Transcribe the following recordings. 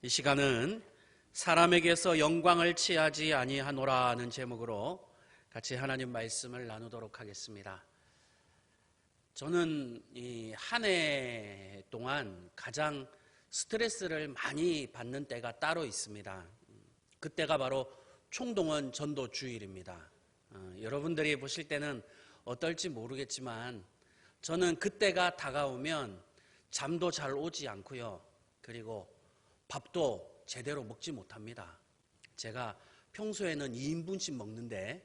이 시간은 사람에게서 영광을 취하지 아니하노라는 제목으로 같이 하나님 말씀을 나누도록 하겠습니다. 저는 이 한 해 동안 가장 스트레스를 많이 받는 때가 따로 있습니다. 그때가 바로 총동원 전도 주일입니다. 여러분들이 보실 때는 어떨지 모르겠지만 저는 그때가 다가오면 잠도 잘 오지 않고요. 그리고 밥도 제대로 먹지 못합니다. 제가 평소에는 2인분씩 먹는데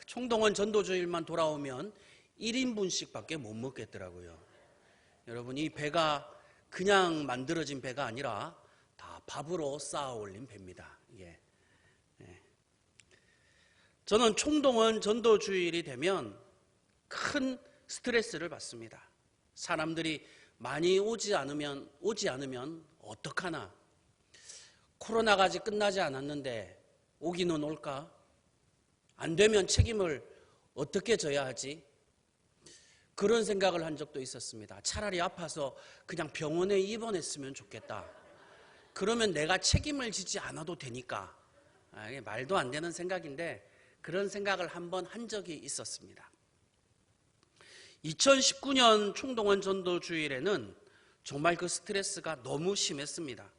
총동원 전도주일만 돌아오면 1인분씩 밖에 못 먹겠더라고요. 여러분, 이 배가 그냥 만들어진 배가 아니라 다 밥으로 쌓아 올린 배입니다. 예. 저는 총동원 전도주일이 되면 큰 스트레스를 받습니다. 사람들이 많이 오지 않으면 어떡하나? 코로나가 아직 끝나지 않았는데 오기는 올까? 안 되면 책임을 어떻게 져야 하지? 그런 생각을 한 적도 있었습니다. 차라리 아파서 그냥 병원에 입원했으면 좋겠다. 그러면 내가 책임을 지지 않아도 되니까. 이게 말도 안 되는 생각인데 그런 생각을 한번 한 적이 있었습니다. 2019년 총동원 전도주일에는 정말 그 스트레스가 너무 심했습니다.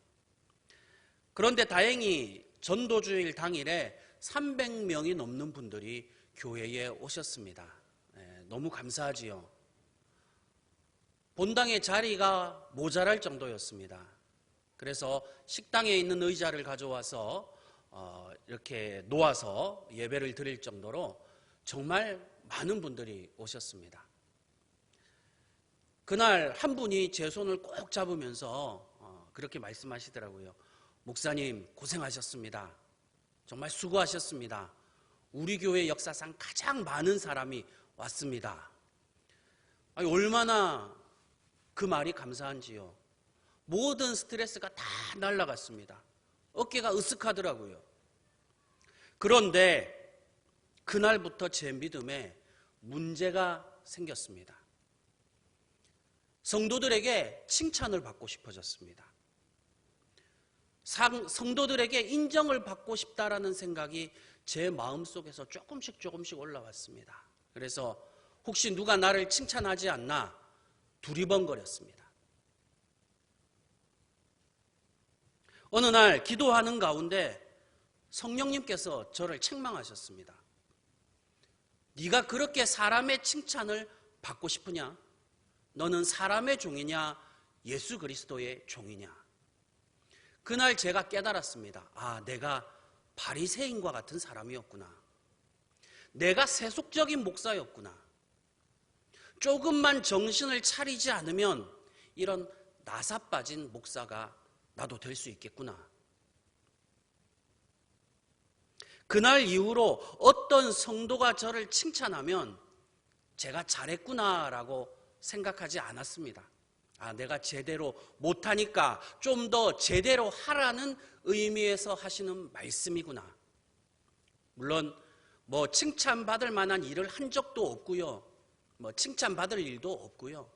그런데 다행히 전도주일 당일에 300명이 넘는 분들이 교회에 오셨습니다. 너무 감사하지요. 본당의 자리가 모자랄 정도였습니다. 그래서 식당에 있는 의자를 가져와서 이렇게 놓아서 예배를 드릴 정도로 정말 많은 분들이 오셨습니다. 그날 한 분이 제 손을 꼭 잡으면서 그렇게 말씀하시더라고요. 목사님, 고생하셨습니다. 정말 수고하셨습니다. 우리 교회 역사상 가장 많은 사람이 왔습니다. 얼마나 그 말이 감사한지요. 모든 스트레스가 다 날아갔습니다. 어깨가 으쓱하더라고요. 그런데 그날부터 제 믿음에 문제가 생겼습니다. 성도들에게 칭찬을 받고 싶어졌습니다. 성도들에게 인정을 받고 싶다라는 생각이 제 마음속에서 조금씩 올라왔습니다. 그래서 혹시 누가 나를 칭찬하지 않나 두리번거렸습니다. 어느 날 기도하는 가운데 성령님께서 저를 책망하셨습니다. 네가 그렇게 사람의 칭찬을 받고 싶으냐? 너는 사람의 종이냐? 예수 그리스도의 종이냐? 그날 제가 깨달았습니다. 내가 바리새인과 같은 사람이었구나. 내가 세속적인 목사였구나. 조금만 정신을 차리지 않으면 이런 나사빠진 목사가 나도 될 수 있겠구나. 그날 이후로 어떤 성도가 저를 칭찬하면 제가 잘했구나라고 생각하지 않았습니다. 내가 제대로 못하니까 좀 더 제대로 하라는 의미에서 하시는 말씀이구나. 물론 칭찬받을 만한 일을 한 적도 없고요. 칭찬받을 일도 없고요.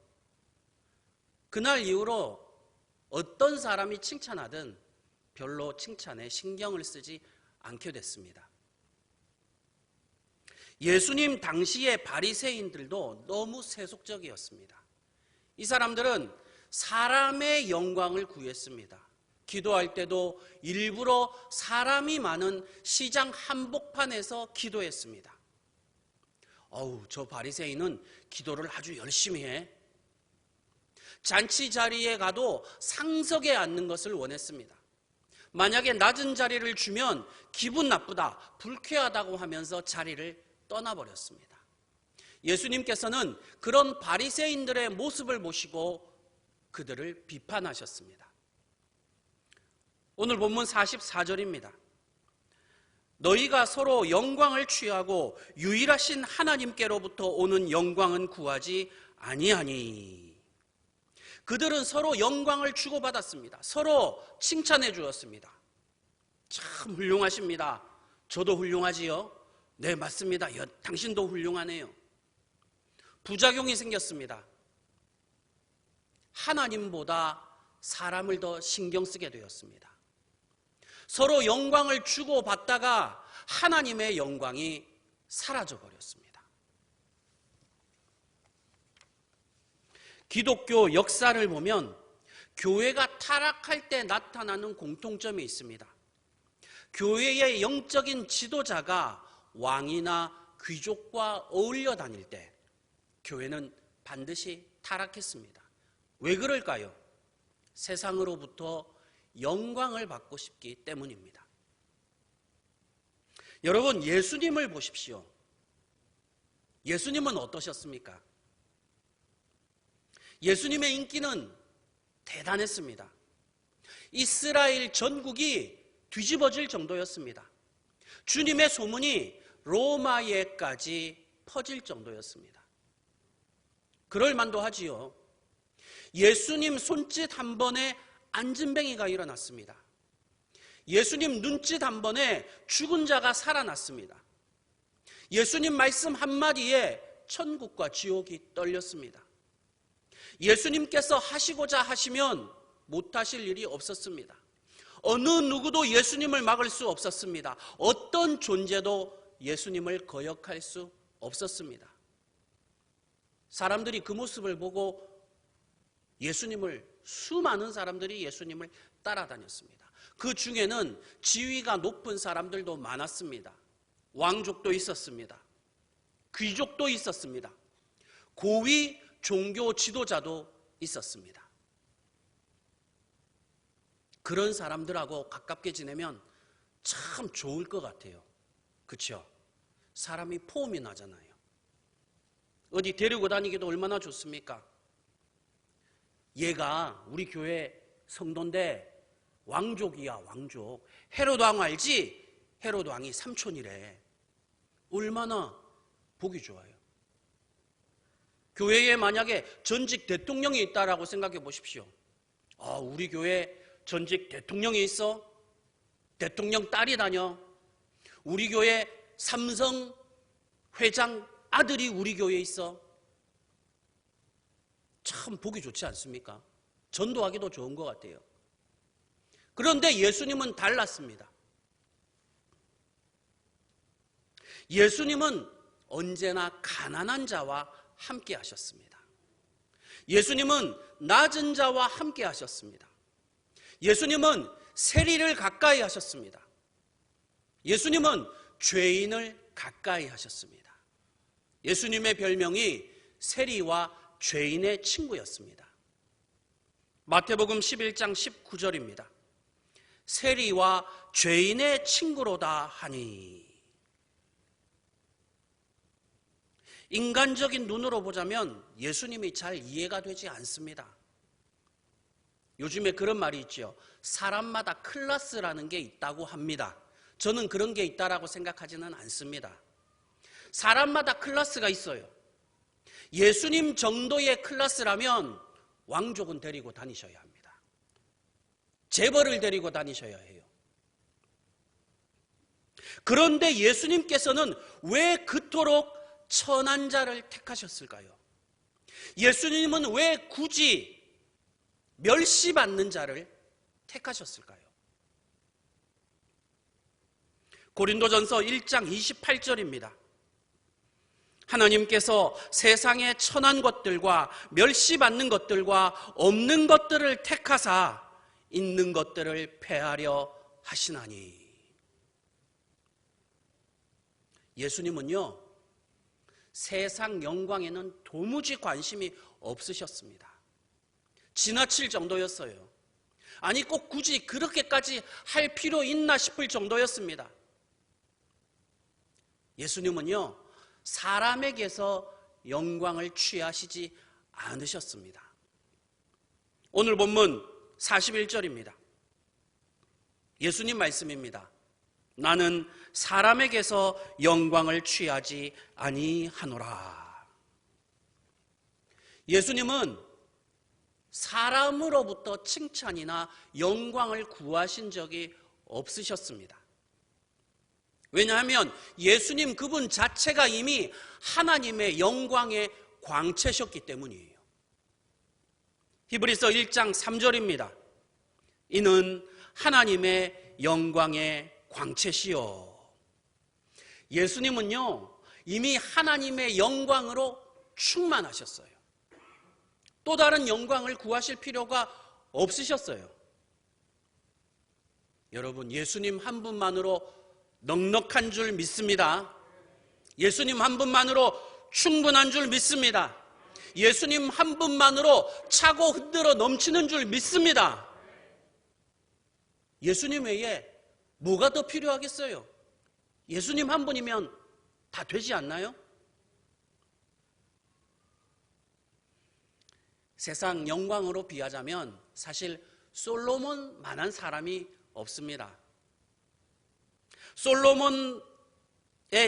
그날 이후로 어떤 사람이 칭찬하든 별로 칭찬에 신경을 쓰지 않게 됐습니다. 예수님 당시의 바리새인들도 너무 세속적이었습니다. 이 사람들은 사람의 영광을 구했습니다. 기도할 때도 일부러 사람이 많은 시장 한복판에서 기도했습니다. 저 바리새인은 기도를 아주 열심히 해. 잔치 자리에 가도 상석에 앉는 것을 원했습니다. 만약에 낮은 자리를 주면 기분 나쁘다, 불쾌하다고 하면서 자리를 떠나버렸습니다. 예수님께서는 그런 바리새인들의 모습을 보시고 그들을 비판하셨습니다. 오늘 본문 44절입니다. 너희가 서로 영광을 취하고 유일하신 하나님께로부터 오는 영광은 구하지 아니하니. 그들은 서로 영광을 주고받았습니다. 서로 칭찬해 주었습니다. 참 훌륭하십니다. 저도 훌륭하지요? 네, 맞습니다. 당신도 훌륭하네요. 부작용이 생겼습니다. 하나님보다 사람을 더 신경 쓰게 되었습니다. 서로 영광을 주고받다가 하나님의 영광이 사라져 버렸습니다. 기독교 역사를 보면 교회가 타락할 때 나타나는 공통점이 있습니다. 교회의 영적인 지도자가 왕이나 귀족과 어울려 다닐 때 교회는 반드시 타락했습니다. 왜 그럴까요? 세상으로부터 영광을 받고 싶기 때문입니다. 여러분, 예수님을 보십시오. 예수님은 어떠셨습니까? 예수님의 인기는 대단했습니다. 이스라엘 전국이 뒤집어질 정도였습니다. 주님의 소문이 로마에까지 퍼질 정도였습니다. 그럴 만도 하지요. 예수님 손짓 한 번에 안진뱅이가 일어났습니다. 예수님 눈짓 한 번에 죽은 자가 살아났습니다. 예수님 말씀 한마디에 천국과 지옥이 떨렸습니다. 예수님께서 하시고자 하시면 못하실 일이 없었습니다. 어느 누구도 예수님을 막을 수 없었습니다. 어떤 존재도 예수님을 거역할 수 없었습니다. 사람들이 그 모습을 보고 수많은 사람들이 예수님을 따라다녔습니다. 그 중에는 지위가 높은 사람들도 많았습니다. 왕족도 있었습니다. 귀족도 있었습니다. 고위 종교 지도자도 있었습니다. 그런 사람들하고 가깝게 지내면 참 좋을 것 같아요. 그렇죠? 사람이 포음이 나잖아요. 어디 데리고 다니기도 얼마나 좋습니까? 얘가 우리 교회 성도인데 왕족이야, 왕족. 헤롯 왕 알지? 헤롯 왕이 삼촌이래. 얼마나 보기 좋아요. 교회에 만약에 전직 대통령이 있다라고 생각해 보십시오. 우리 교회에 전직 대통령이 있어? 대통령 딸이 다녀? 우리 교회 삼성 회장 아들이 우리 교회에 있어? 참 보기 좋지 않습니까? 전도하기도 좋은 것 같아요. 그런데 예수님은 달랐습니다. 예수님은 언제나 가난한 자와 함께 하셨습니다. 예수님은 낮은 자와 함께 하셨습니다. 예수님은 세리를 가까이 하셨습니다. 예수님은 죄인을 가까이 하셨습니다. 예수님의 별명이 세리와 죄인의 친구였습니다. 마태복음 11장 19절입니다. 세리와 죄인의 친구로다 하니. 인간적인 눈으로 보자면 예수님이 잘 이해가 되지 않습니다. 요즘에 그런 말이 있죠. 사람마다 클래스라는 게 있다고 합니다. 저는 그런 게 있다라고 생각하지는 않습니다. 사람마다 클래스가 있어요. 예수님 정도의 클래스라면 왕족은 데리고 다니셔야 합니다. 재벌을 데리고 다니셔야 해요. 그런데 예수님께서는 왜 그토록 천한 자를 택하셨을까요? 예수님은 왜 굳이 멸시받는 자를 택하셨을까요? 고린도전서 1장 28절입니다. 하나님께서 세상의 천한 것들과 멸시받는 것들과 없는 것들을 택하사 있는 것들을 폐하려 하시나니. 예수님은요, 세상 영광에는 도무지 관심이 없으셨습니다. 지나칠 정도였어요. 아니, 꼭 굳이 그렇게까지 할 필요 있나 싶을 정도였습니다. 예수님은요, 사람에게서 영광을 취하시지 않으셨습니다. 오늘 본문 41절입니다. 예수님 말씀입니다. 나는 사람에게서 영광을 취하지 아니하노라. 예수님은 사람으로부터 칭찬이나 영광을 구하신 적이 없으셨습니다. 왜냐하면 예수님 그분 자체가 이미 하나님의 영광의 광채셨기 때문이에요. 히브리서 1장 3절입니다. 이는 하나님의 영광의 광채시요. 예수님은요, 이미 하나님의 영광으로 충만하셨어요. 또 다른 영광을 구하실 필요가 없으셨어요. 여러분, 예수님 한 분만으로 넉넉한 줄 믿습니다. 예수님 한 분만으로 충분한 줄 믿습니다. 예수님 한 분만으로 차고 흔들어 넘치는 줄 믿습니다. 예수님 외에 뭐가 더 필요하겠어요? 예수님 한 분이면 다 되지 않나요? 세상 영광으로 비하자면 사실 솔로몬만한 사람이 없습니다. 솔로몬의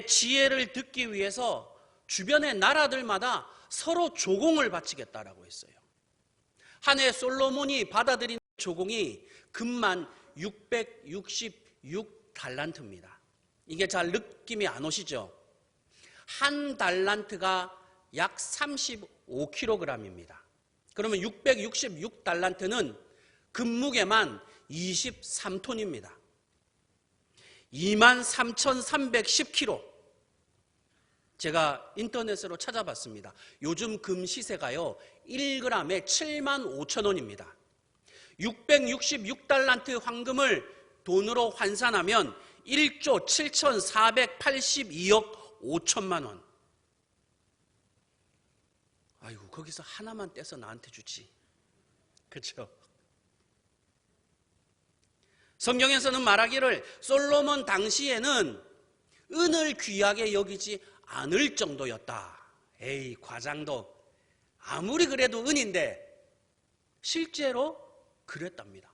지혜를 듣기 위해서 주변의 나라들마다 서로 조공을 바치겠다라고 했어요. 한 해 솔로몬이 받아들인 조공이 금만 666달란트입니다. 이게 잘 느낌이 안 오시죠? 한 달란트가 약 35kg입니다. 그러면 666달란트는 금무게만 23톤입니다. 23,310kg. 제가 인터넷으로 찾아봤습니다. 요즘 금 시세가요, 1g에 75,000원입니다. 666달란트 황금을 돈으로 환산하면 1조 7,482억 5천만 원. 아이고, 거기서 하나만 떼서 나한테 주지. 그렇죠? 성경에서는 말하기를 솔로몬 당시에는 은을 귀하게 여기지 않을 정도였다. 에이, 과장도 아무리 그래도 은인데 실제로 그랬답니다.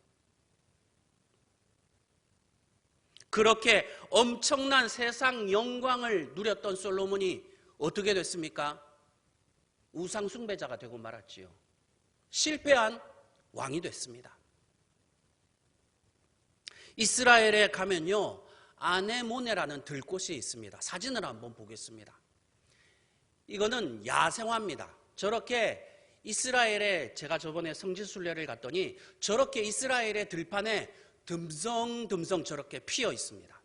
그렇게 엄청난 세상 영광을 누렸던 솔로몬이 어떻게 됐습니까? 우상 숭배자가 되고 말았지요. 실패한 왕이 됐습니다. 이스라엘에 가면요, 아네모네라는 들꽃이 있습니다. 사진을 한번 보겠습니다. 이거는 야생화입니다. 저렇게 이스라엘에, 제가 저번에 성지순례를 갔더니 저렇게 이스라엘의 들판에 듬성듬성 저렇게 피어 있습니다.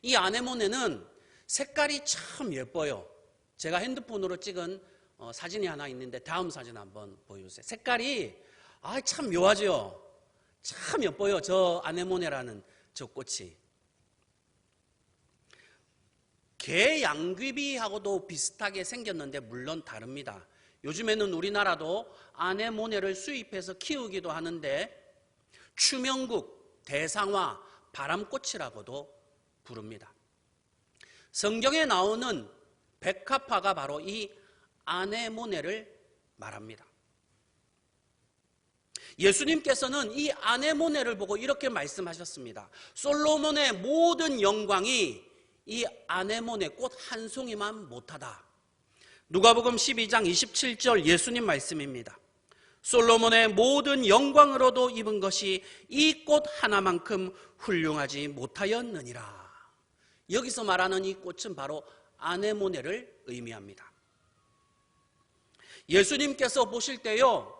이 아네모네는 색깔이 참 예뻐요. 제가 핸드폰으로 찍은 사진이 하나 있는데 다음 사진 한번 보여주세요. 색깔이 참 묘하죠. 참 예뻐요. 저 아네모네라는 저 꽃이. 개 양귀비하고도 비슷하게 생겼는데 물론 다릅니다. 요즘에는 우리나라도 아네모네를 수입해서 키우기도 하는데 추명국, 대상화, 바람꽃이라고도 부릅니다. 성경에 나오는 백합화가 바로 이 아네모네를 말합니다. 예수님께서는 이 아네모네를 보고 이렇게 말씀하셨습니다. 솔로몬의 모든 영광이 이 아네모네 꽃 한 송이만 못하다. 누가복음 12장 27절 예수님 말씀입니다. 솔로몬의 모든 영광으로도 입은 것이 이 꽃 하나만큼 훌륭하지 못하였느니라. 여기서 말하는 이 꽃은 바로 아네모네를 의미합니다. 예수님께서 보실 때요,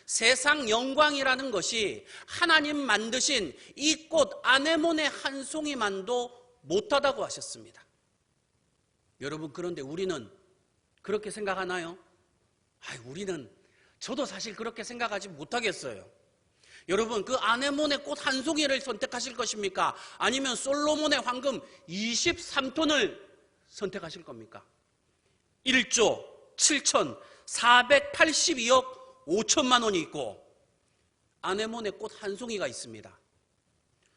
세상 영광이라는 것이 하나님 만드신 이 꽃 아네모네 한 송이만도 못하다고 하셨습니다. 여러분, 그런데 우리는 그렇게 생각하나요? 우리는, 저도 사실 그렇게 생각하지 못하겠어요. 여러분, 그 아네모네 꽃 한 송이를 선택하실 것입니까? 아니면 솔로몬의 황금 23톤을 선택하실 겁니까? 1조 7,482억 5천만 원이 있고 아네모네 꽃 한 송이가 있습니다.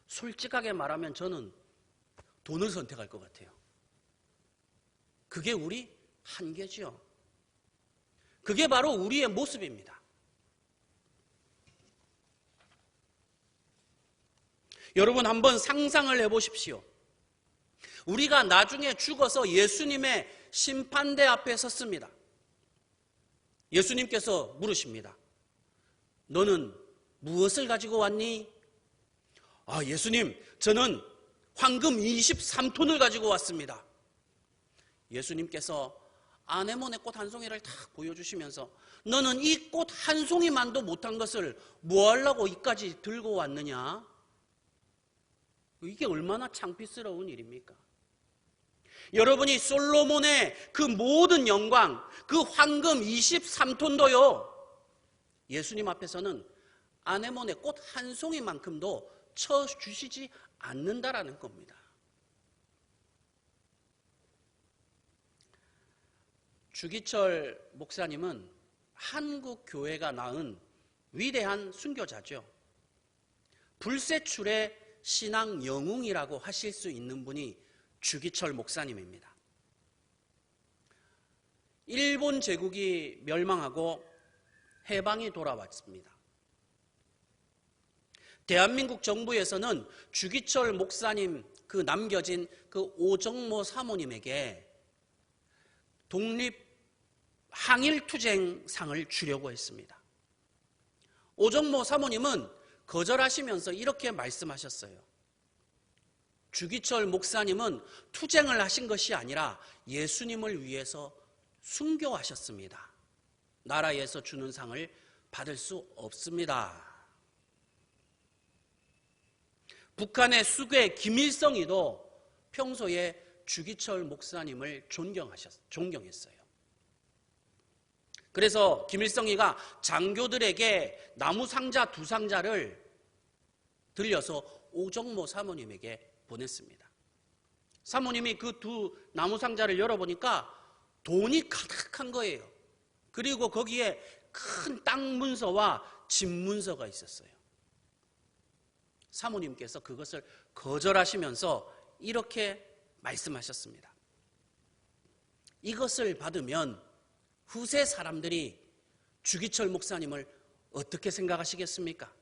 솔직하게 말하면 저는 돈을 선택할 것 같아요. 그게 우리 한계지요. 그게 바로 우리의 모습입니다. 여러분, 한번 상상을 해보십시오. 우리가 나중에 죽어서 예수님의 심판대 앞에 섰습니다. 예수님께서 물으십니다. 너는 무엇을 가지고 왔니? 예수님, 저는 황금 23톤을 가지고 왔습니다. 예수님께서 아네모네 꽃 한 송이를 탁 보여주시면서 너는 이 꽃 한 송이만도 못한 것을 뭐 하려고 이까지 들고 왔느냐? 이게 얼마나 창피스러운 일입니까? 여러분이 솔로몬의 그 모든 영광, 그 황금 23톤도요, 예수님 앞에서는 아네모네 꽃 한 송이만큼도 쳐주시지 않는다라는 겁니다. 주기철 목사님은 한국 교회가 낳은 위대한 순교자죠. 불세출의 신앙 영웅이라고 하실 수 있는 분이 주기철 목사님입니다. 일본 제국이 멸망하고 해방이 돌아왔습니다. 대한민국 정부에서는 주기철 목사님 그 남겨진 그 오정모 사모님에게 독립 항일투쟁상을 주려고 했습니다. 오정모 사모님은 거절하시면서 이렇게 말씀하셨어요. 주기철 목사님은 투쟁을 하신 것이 아니라 예수님을 위해서 순교하셨습니다. 나라에서 주는 상을 받을 수 없습니다. 북한의 수괴 김일성이도 평소에 주기철 목사님을 존경했어요. 그래서 김일성이가 장교들에게 나무 상자 2상자를 들려서 오정모 사모님에게 보냈습니다. 사모님이 그 2 나무 상자를 열어보니까 돈이 가득한 거예요. 그리고 거기에 큰 땅 문서와 집 문서가 있었어요. 사모님께서 그것을 거절하시면서 이렇게 말씀하셨습니다. 이것을 받으면 후세 사람들이 주기철 목사님을 어떻게 생각하시겠습니까?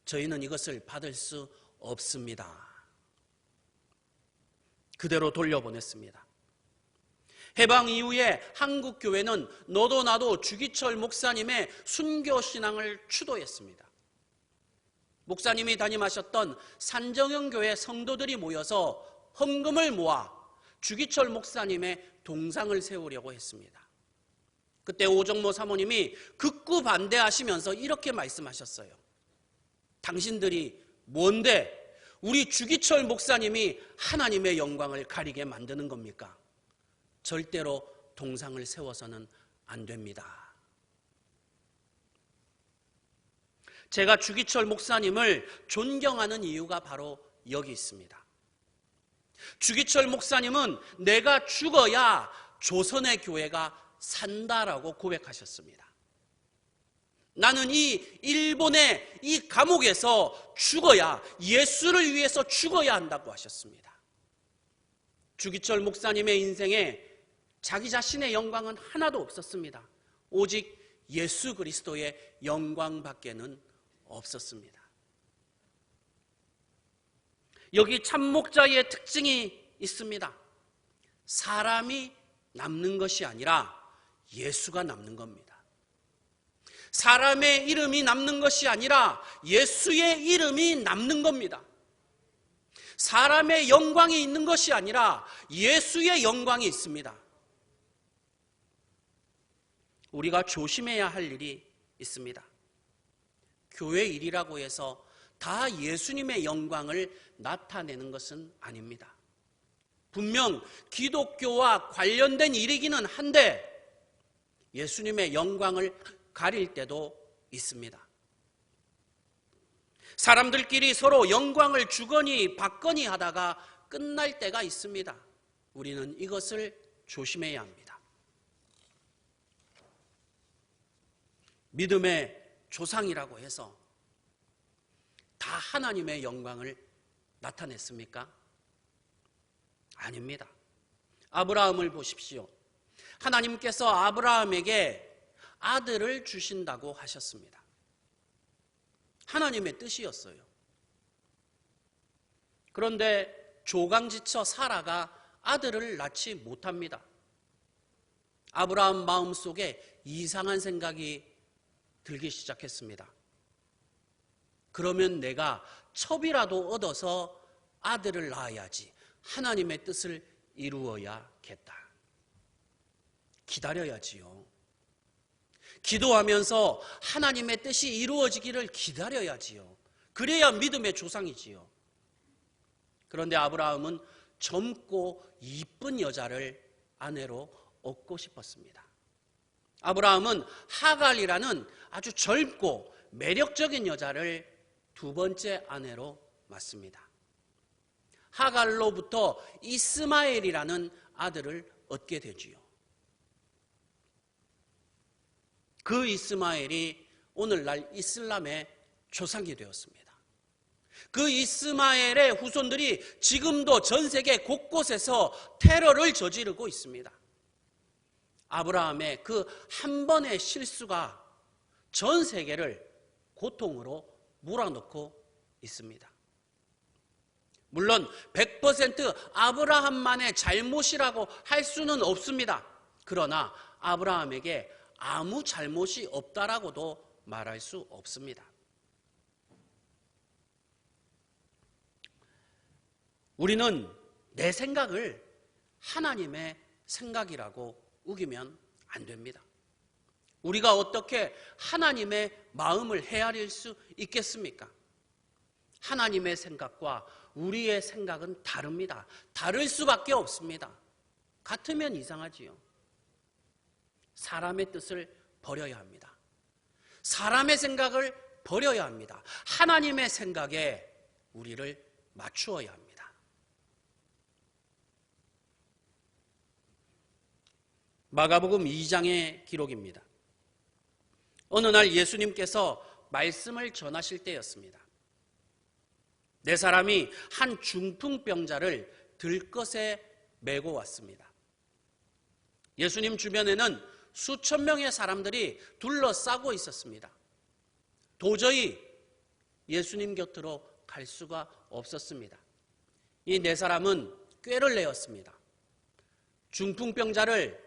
저희는 이것을 받을 수 없습니다. 그대로 돌려보냈습니다. 해방 이후에 한국 교회는 너도 나도 주기철 목사님의 순교신앙을 추도했습니다. 목사님이 담임하셨던 산정형 교회 성도들이 모여서 헌금을 모아 주기철 목사님의 동상을 세우려고 했습니다. 그때 오정모 사모님이 극구 반대하시면서 이렇게 말씀하셨어요. 당신들이 뭔데 우리 주기철 목사님이 하나님의 영광을 가리게 만드는 겁니까? 절대로 동상을 세워서는 안 됩니다. 제가 주기철 목사님을 존경하는 이유가 바로 여기 있습니다. 주기철 목사님은 내가 죽어야 조선의 교회가 산다라고 고백하셨습니다. 나는 이 일본의 이 감옥에서 죽어야 예수를 위해서 죽어야 한다고 하셨습니다. 주기철 목사님의 인생에 자기 자신의 영광은 하나도 없었습니다. 오직 예수 그리스도의 영광밖에는 없었습니다. 여기 참목자의 특징이 있습니다. 사람이 남는 것이 아니라 예수가 남는 겁니다. 사람의 이름이 남는 것이 아니라 예수의 이름이 남는 겁니다. 사람의 영광이 있는 것이 아니라 예수의 영광이 있습니다. 우리가 조심해야 할 일이 있습니다. 교회 일이라고 해서 다 예수님의 영광을 나타내는 것은 아닙니다. 분명 기독교와 관련된 일이기는 한데 예수님의 영광을 가릴 때도 있습니다. 사람들끼리 서로 영광을 주거니 받거니 하다가 끝날 때가 있습니다. 우리는 이것을 조심해야 합니다. 믿음의 조상이라고 해서 다 하나님의 영광을 나타냈습니까? 아닙니다. 아브라함을 보십시오. 하나님께서 아브라함에게 아들을 주신다고 하셨습니다. 하나님의 뜻이었어요. 그런데 조강지처 사라가 아들을 낳지 못합니다. 아브라함 마음속에 이상한 생각이 들기 시작했습니다. 그러면 내가 첩이라도 얻어서 아들을 낳아야지 하나님의 뜻을 이루어야겠다. 기다려야지요. 기도하면서 하나님의 뜻이 이루어지기를 기다려야지요. 그래야 믿음의 조상이지요. 그런데 아브라함은 젊고 이쁜 여자를 아내로 얻고 싶었습니다. 아브라함은 하갈이라는 아주 젊고 매력적인 여자를 두 번째 아내로 맞습니다. 하갈로부터 이스마엘이라는 아들을 얻게 되지요. 그 이스마엘이 오늘날 이슬람의 조상이 되었습니다. 그 이스마엘의 후손들이 지금도 전 세계 곳곳에서 테러를 저지르고 있습니다. 아브라함의 그 한 번의 실수가 전 세계를 고통으로 몰아넣고 있습니다. 물론 100% 아브라함만의 잘못이라고 할 수는 없습니다. 그러나 아브라함에게 아무 잘못이 없다라고도 말할 수 없습니다. 우리는 내 생각을 하나님의 생각이라고 우기면 안 됩니다. 우리가 어떻게 하나님의 마음을 헤아릴 수 있겠습니까? 하나님의 생각과 우리의 생각은 다릅니다. 다를 수밖에 없습니다. 같으면 이상하지요. 사람의 뜻을 버려야 합니다. 사람의 생각을 버려야 합니다. 하나님의 생각에 우리를 맞추어야 합니다. 마가복음 2장의 기록입니다. 어느 날 예수님께서 말씀을 전하실 때였습니다. 네 사람이 한 중풍병자를 들것에 메고 왔습니다. 예수님 주변에는 수천 명의 사람들이 둘러싸고 있었습니다. 도저히 예수님 곁으로 갈 수가 없었습니다. 이 네 사람은 꾀를 내었습니다. 중풍병자를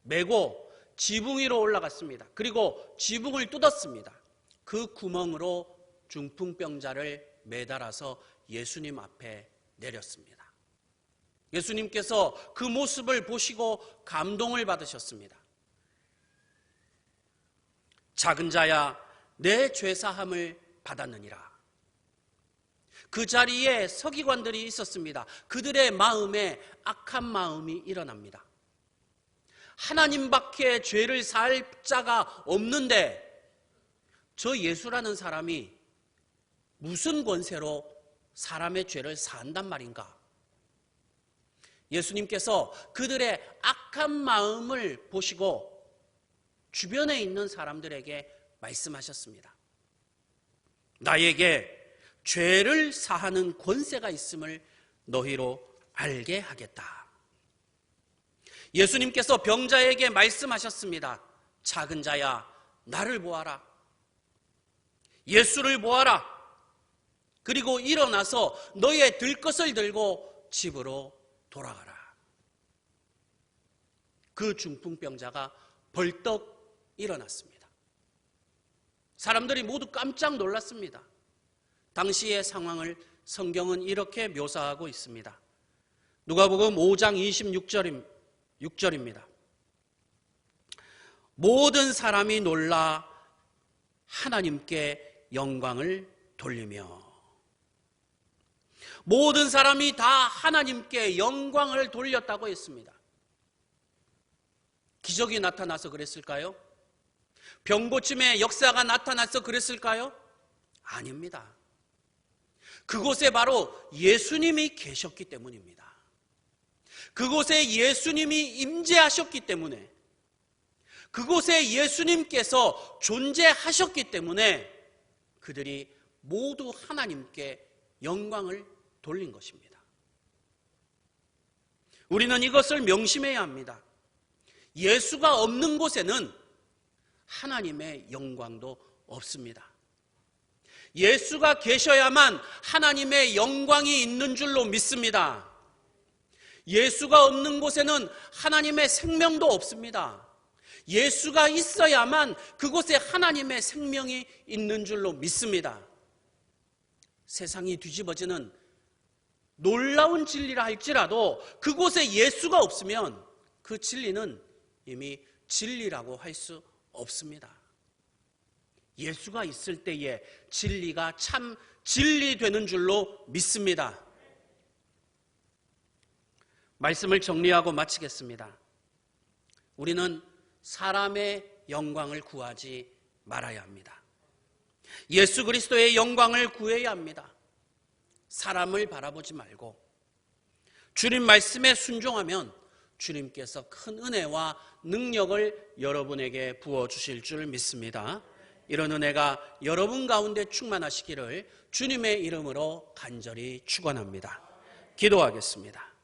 메고 지붕 위로 올라갔습니다. 그리고 지붕을 뚫었습니다. 그 구멍으로 중풍병자를 매달아서 예수님 앞에 내렸습니다. 예수님께서 그 모습을 보시고 감동을 받으셨습니다. 작은 자야, 내 죄사함을 받았느니라. 그 자리에 서기관들이 있었습니다. 그들의 마음에 악한 마음이 일어납니다. 하나님밖에 죄를 살 자가 없는데 저 예수라는 사람이 무슨 권세로 사람의 죄를 사한단 말인가? 예수님께서 그들의 악한 마음을 보시고 주변에 있는 사람들에게 말씀하셨습니다. 나에게 죄를 사하는 권세가 있음을 너희로 알게 하겠다. 예수님께서 병자에게 말씀하셨습니다. 작은 자야, 나를 보아라. 예수를 보아라. 그리고 일어나서 너의 들것을 들고 집으로 돌아가라. 그 중풍병자가 벌떡 일어났습니다. 사람들이 모두 깜짝 놀랐습니다. 당시의 상황을 성경은 이렇게 묘사하고 있습니다. 누가복음 5장 26절입니다. 모든 사람이 놀라 하나님께 영광을 돌리며, 모든 사람이 다 하나님께 영광을 돌렸다고 했습니다. 기적이 나타나서 그랬을까요? 병고침의 역사가 나타나서 그랬을까요? 아닙니다. 그곳에 바로 예수님이 계셨기 때문입니다. 그곳에 예수님이 임재하셨기 때문에, 그곳에 예수님께서 존재하셨기 때문에 그들이 모두 하나님께 영광을 돌린 것입니다. 우리는 이것을 명심해야 합니다. 예수가 없는 곳에는 하나님의 영광도 없습니다. 예수가 계셔야만 하나님의 영광이 있는 줄로 믿습니다. 예수가 없는 곳에는 하나님의 생명도 없습니다. 예수가 있어야만 그곳에 하나님의 생명이 있는 줄로 믿습니다. 세상이 뒤집어지는 놀라운 진리라 할지라도 그곳에 예수가 없으면 그 진리는 이미 진리라고 할 수 없습니다. 예수가 있을 때에 진리가 참 진리되는 줄로 믿습니다. 말씀을 정리하고 마치겠습니다. 우리는 사람의 영광을 구하지 말아야 합니다. 예수 그리스도의 영광을 구해야 합니다. 사람을 바라보지 말고 주님 말씀에 순종하면 주님께서 큰 은혜와 능력을 여러분에게 부어주실 줄 믿습니다. 이런 은혜가 여러분 가운데 충만하시기를 주님의 이름으로 간절히 축원합니다. 기도하겠습니다.